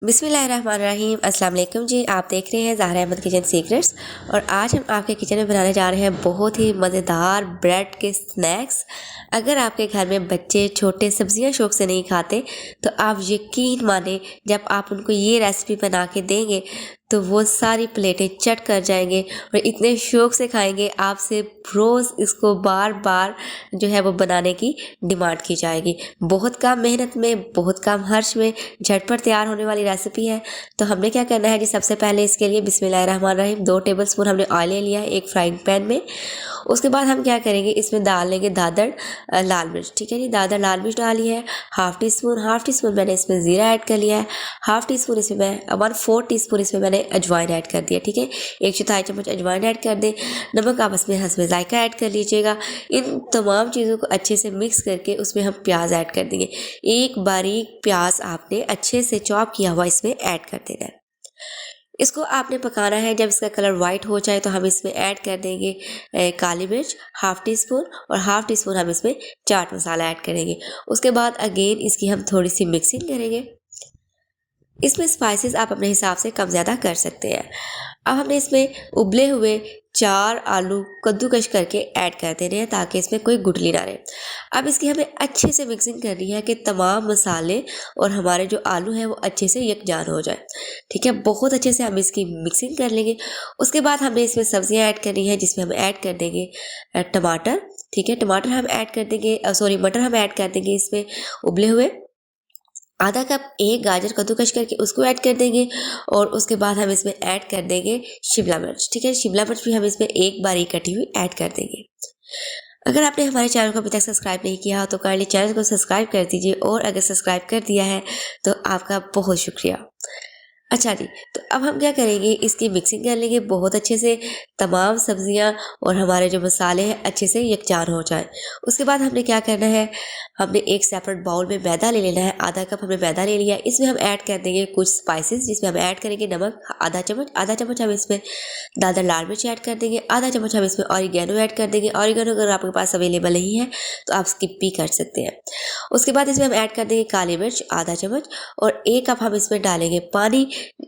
बिस्मिल्लाहिर्रहमानिर्रहीम। अस्सलाम वालेकुम जी। आप देख रहे हैं ज़हरा अहमद किचन सीक्रेट्स और आज हम आपके किचन में बनाने जा रहे हैं बहुत ही मज़ेदार ब्रेड के स्नैक्स। अगर आपके घर में बच्चे छोटे सब्जियां शौक से नहीं खाते तो आप यकीन माने जब आप उनको ये रेसिपी बना के देंगे तो वो सारी प्लेटें चट कर जाएंगे और इतने शौक से खाएंगे, आपसे रोज़ इसको बार बार जो है वो बनाने की डिमांड की जाएगी। बहुत कम मेहनत में, बहुत कम खर्च में झटपट तैयार होने वाली रेसिपी है। तो हमने क्या करना है जी, सबसे पहले इसके लिए बिस्मिल्लाहिर्रहमानिर्रहीम 2 टेबलस्पून हमने ऑयल ले लिया है एक फ्राइंग पैन में। उसके बाद हम क्या करेंगे, इसमें डाल लेंगे दादर लाल मिर्च। ठीक है जी, दादर लाल मिर्च डाली है हाफ टी स्पून मैंने इसमें ज़ीरा ऐड कर लिया है। हाफ टी स्पून इसमें मैं 1/4 टीस्पून इसमें मैंने अजवाइन ऐड कर दिया। ठीक है, 1/4 चम्मच अजवाइन ऐड कर दें। नमक आप इसमें हस्बे जायका ऐड कर लीजिएगा। इन तमाम चीज़ों को अच्छे से मिक्स करके उसमें हम प्याज ऐड कर देंगे। एक बारीक प्याज आपने अच्छे से चॉप किया हुआ इसमें ऐड कर देना है। इसको आपने पकाना है। जब इसका कलर वाइट हो जाए तो हम इसमें ऐड कर देंगे काली मिर्च हाफ टी स्पून और हाफ टी स्पून हम इसमें चाट मसाला ऐड करेंगे। उसके बाद अगेन इसकी हम थोड़ी सी मिक्सिंग करेंगे। इसमें स्पाइसेस आप अपने हिसाब से कम ज़्यादा कर सकते हैं। अब हमने इसमें उबले हुए 4 आलू कद्दूकश करके ऐड कर देने हैं ताकि इसमें कोई गुठली ना रहे। अब इसकी हमें अच्छे से मिक्सिंग करनी है कि तमाम मसाले और हमारे जो आलू हैं वो अच्छे से यकजान हो जाए। ठीक है, बहुत अच्छे से हम इसकी मिक्सिंग कर लेंगे। उसके बाद हमने इसमें सब्जियां ऐड करनी है जिसमें हम ऐड कर देंगे टमाटर। ठीक है, टमाटर हम ऐड कर देंगे, मटर हम ऐड कर देंगे इसमें उबले हुए। आधा कप एक गाजर कद्दूकस करके उसको ऐड कर देंगे और उसके बाद हम इसमें ऐड कर देंगे शिमला मिर्च। ठीक है, शिमला मिर्च भी हम इसमें एक बारीक कटी हुई ऐड कर देंगे। अगर आपने हमारे चैनल को अभी तक सब्सक्राइब नहीं किया हो तो काइंडली चैनल को सब्सक्राइब कर दीजिए और अगर सब्सक्राइब कर दिया है तो आपका बहुत शुक्रिया। अच्छा जी, तो अब हम क्या करेंगे, इसकी मिक्सिंग कर लेंगे बहुत अच्छे से। तमाम सब्जियां और हमारे जो मसाले हैं अच्छे से यकजान हो जाए। उसके बाद हमने क्या करना है, हमने एक सेपरेट बाउल में मैदा ले लेना है। आधा कप हमने मैदा ले लिया। इसमें हम ऐड कर देंगे कुछ स्पाइसेस जिसमें हम ऐड करेंगे नमक आधा चम्मच हम इसमें दादर लाल मिर्च ऐड कर देंगे। आधा चम्मच हम इसमें ऑरिगेनो ऐड कर देंगे। ऑरिगेनो अगर आपके पास अवेलेबल नहीं है तो आप स्किप भी कर सकते हैं। उसके बाद इसमें हम ऐड कर देंगे काली मिर्च आधा चम्मच और 1 कप हम इसमें डालेंगे पानी।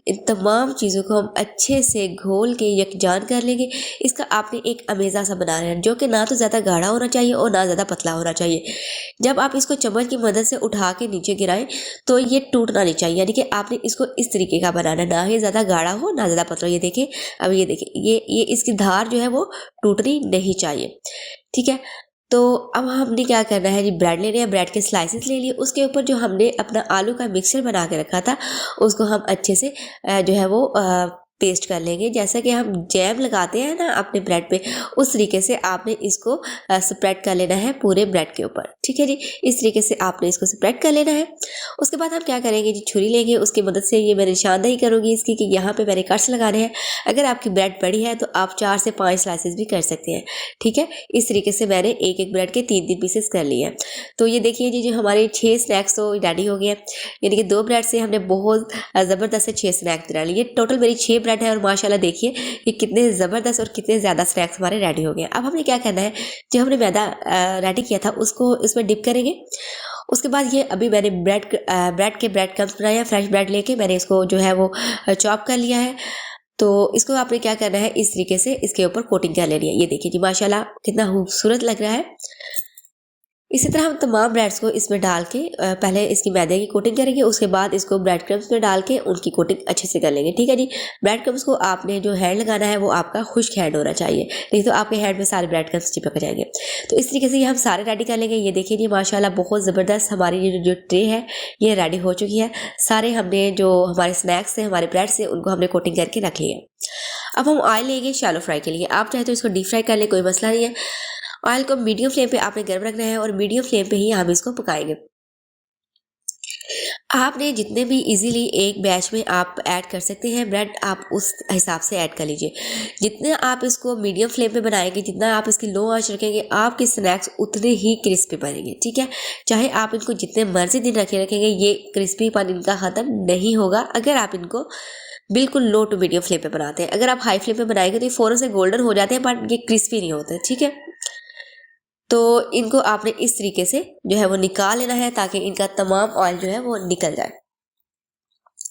इन तमाम चीज़ों को हम अच्छे से घोल के यकजान कर लेंगे। इसका आपने एक अमेज़ा सा बनाना है जो कि ना तो ज़्यादा गाढ़ा होना चाहिए और ना ज़्यादा पतला होना चाहिए। जब आप इसको चम्मच की मदद से उठा के नीचे गिराएं तो ये टूटना नहीं चाहिए, यानी कि आपने इसको इस तरीके का बनाना है, ना ही ज़्यादा गाढ़ा हो ना ज़्यादा पतला। ये देखिए, अब ये देखिए, ये इसकी धार जो है वो टूटनी नहीं चाहिए। ठीक है, तो अब हमने क्या करना है जी, ब्रेड ले रहे हैं, ब्रेड के स्लाइसेस ले लिए। उसके ऊपर जो हमने अपना आलू का मिक्सचर बना के रखा था उसको हम अच्छे से जो है वो पेस्ट कर लेंगे। जैसा कि हम जैम लगाते हैं ना अपने ब्रेड पे, उस तरीके से आपने इसको स्प्रेड कर लेना है पूरे ब्रेड के ऊपर। ठीक है जी, इस तरीके से आपने इसको स्प्रेड कर लेना है। उसके बाद हम क्या करेंगे जी, छुरी लेंगे, उसकी मदद से ये मैं निशानदेही करूँगी इसकी कि यहाँ पे मैंने कट्स लगाने हैं। अगर आपकी ब्रेड बड़ी है तो आप 4 से 5 स्लाइसेस भी कर सकते हैं। ठीक है, इस तरीके से मैंने एक एक ब्रेड के 3-3 पीसेस कर लिए हैं। तो ये देखिए जी, जो हमारे 6 स्नैक्स तो रेडी हो गए हैं। यानी कि 2 ब्रेड से हमने बहुत ज़बरदस्त से 6 स्नैक्स बना लिए। टोटल मेरी 6 ब्रेड है और माशाल्लाह देखिए कि कितने ज़बरदस्त और कितने ज़्यादा स्नैक्स हमारे रेडी हो गए हैं। अब हमने क्या करना है, जो हमने मैदा रेडी किया था उसको इसमें डिप करेंगे। उसके बाद ये अभी मैंने ब्रेड के ब्रेड क्रम्स बनाए हैं। फ्रेश ब्रेड लेके मैंने इसको जो है वो चॉप कर लिया है। तो इसको आपने क्या करना है, इस तरीके से इसके ऊपर कोटिंग कर लेनी है। ये देखिए जी, माशाल्लाह कितना खूबसूरत लग रहा है। इसी तरह हम तमाम ब्रेड्स को इसमें डाल के पहले इसकी मैदे की कोटिंग करेंगे। उसके बाद इसको ब्रेड क्रम्स में डाल के उनकी कोटिंग अच्छे से कर लेंगे। ठीक है जी, ब्रेड क्रम्स को आपने जो हैंड लगाना है वो आपका खुश्क हैंड होना चाहिए, नहीं तो आपके हैंड में सारे ब्रेड क्रम्स चिपक जाएंगे। तो इस तरीके से ये हम सारे रेडी कर लेंगे। ये देखिए जी, माशाल्लाह बहुत ज़बरदस्त हमारी ये जो ट्रे है ये रेडी हो चुकी है। सारे हमने जो हमारे स्नैक्स हैं, हमारे ब्रेड से, उनको हमने कोटिंग करके रख लिया। अब हम ऑयल लेंगे शैलो फ्राई के लिए। आप चाहे तो इसको डीप फ्राई कर ले, कोई मसला नहीं है। ऑयल को मीडियम फ्लेम पे आपने गर्म रखना है और मीडियम फ्लेम पे ही हम इसको पकाएंगे। आपने जितने भी इजीली एक बैच में आप ऐड कर सकते हैं ब्रेड, आप उस हिसाब से ऐड कर लीजिए। जितने आप इसको मीडियम फ्लेम पे बनाएंगे, जितना आप इसकी लो आंच रखेंगे, आपके स्नैक्स उतने ही क्रिस्पी बनेंगे। ठीक है, चाहे आप इनको जितने मर्जी दिन रखेंगे, ये क्रिस्पीपन इनका ख़त्म नहीं होगा अगर आप इनको बिल्कुल लो टू मीडियम फ्लेम पे बनाते हैं। अगर आप हाई फ्लेम पे बनाएंगे तो ये फ़ौरन से गोल्डन हो जाते हैं बट ये क्रिस्पी नहीं होते। ठीक है, तो इनको आपने इस तरीके से जो है वो निकाल लेना है ताकि इनका तमाम ऑयल जो है वो निकल जाए।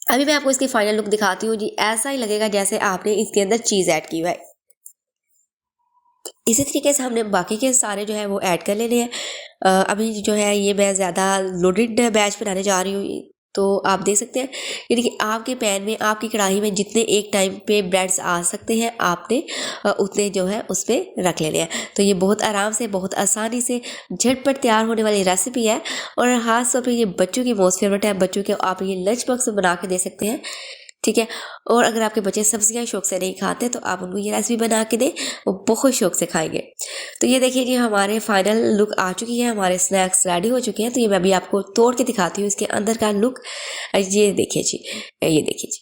अभी मैं आपको इसकी फाइनल लुक दिखाती हूँ जी। ऐसा ही लगेगा जैसे आपने इसके अंदर चीज़ ऐड की हुआ है। इसी तरीके से हमने बाकी के सारे जो है वो ऐड कर लेने हैं। अभी जो है ये मैं ज़्यादा लोडेड बैच बनाने जा रही हूँ, तो आप देख सकते हैं। यानी कि आपके पैन में, आपकी कढ़ाई में जितने एक टाइम पे ब्रेड्स आ सकते हैं, आपने उतने जो है उस पर रख लेने हैं। तो ये बहुत आराम से, बहुत आसानी से झटपट तैयार होने वाली रेसिपी है। और ख़ास तौर पर ये बच्चों की मोस्ट फेवरेट है। बच्चों के आप ये लंच बॉक्स में बना के दे सकते हैं, ठीक है। और अगर आपके बच्चे सब्जियां शौक से नहीं खाते तो आप उनको ये रेसिपी बना के दें, वो बहुत शौक से खाएंगे। तो ये देखिए जी, हमारे फाइनल लुक आ चुकी है, हमारे स्नैक्स रेडी हो चुके हैं। तो ये मैं अभी आपको तोड़ के दिखाती हूँ इसके अंदर का लुक। ये देखिए जी, ये देखिए जी,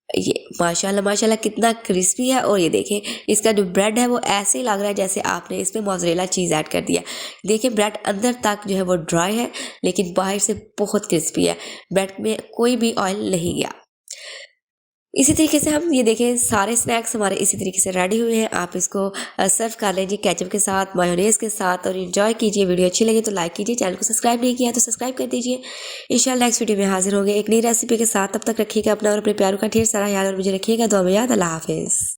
ये माशाल्लाह माशाल्लाह कितना क्रिस्पी है। और ये देखिए इसका जो ब्रेड है वो ऐसे ही लग रहा है जैसे आपने इसमें मोज़रेला चीज़ ऐड कर दिया। देखिए ब्रेड अंदर तक जो है वो ड्राई है, लेकिन बाहर से बहुत क्रिस्पी है। ब्रेड में कोई भी ऑयल नहीं गया। इसी तरीके से हम ये देखें सारे स्नैक्स हमारे इसी तरीके से रेडी हुए हैं। आप इसको सर्व कर लीजिए केचप के साथ, मायोनेज़ के साथ, और एंजॉय कीजिए। वीडियो अच्छी लगी तो लाइक कीजिए, चैनल को सब्सक्राइब नहीं किया तो सब्सक्राइब कर दीजिए। इंशाल्लाह नेक्स्ट वीडियो में हाजिर होंगे एक नई रेसिपी के साथ। तब तक रखिएगा अपना और अपने प्यारों का ढेर सारा याद, और मुझे रखिएगा दुआ में याद। अल्लाह हाफिज़।